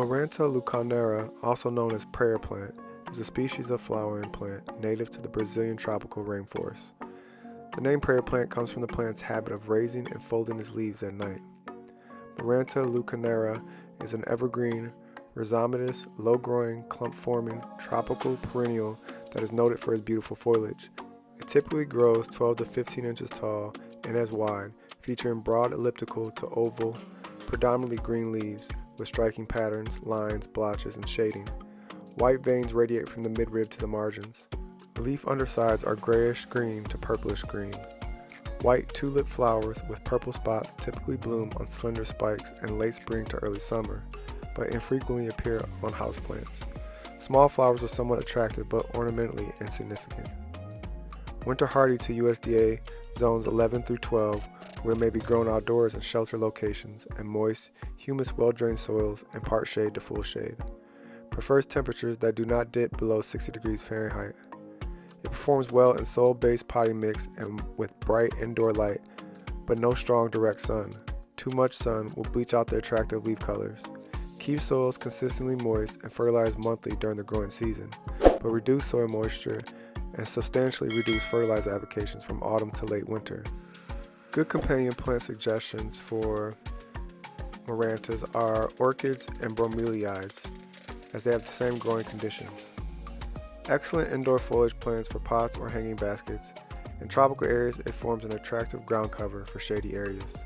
Maranta Leuconeura, also known as prayer plant, is a species of flowering plant native to the Brazilian tropical rainforest. The name prayer plant comes from the plant's habit of raising and folding its leaves at night. Maranta Leuconeura is an evergreen, rhizomatous, low-growing, clump-forming, tropical perennial that is noted for its beautiful foliage. It typically grows 12 to 15 inches tall and as wide, featuring broad elliptical to oval, predominantly green leaves with striking patterns, lines, blotches, and shading. White veins radiate from the midrib to the margins. The leaf undersides are grayish-green to purplish-green. White tulip flowers with purple spots typically bloom on slender spikes in late spring to early summer, but infrequently appear on houseplants. Small flowers are somewhat attractive but ornamentally insignificant. Winter hardy to USDA zones 11 through 12, where it may be grown outdoors in shelter locations and moist, humid, well-drained soils and part shade to full shade. Prefers temperatures that do not dip below 60 degrees Fahrenheit. It performs well in soil-based potting mix and with bright indoor light, but no strong direct sun. Too much sun will bleach out the attractive leaf colors. Keep soils consistently moist and fertilize monthly during the growing season, but reduce soil moisture and substantially reduce fertilizer applications from autumn to late winter. Good companion plant suggestions for Marantas are orchids and bromeliads, as they have the same growing conditions. Excellent indoor foliage plants for pots or hanging baskets. In tropical areas, it forms an attractive ground cover for shady areas.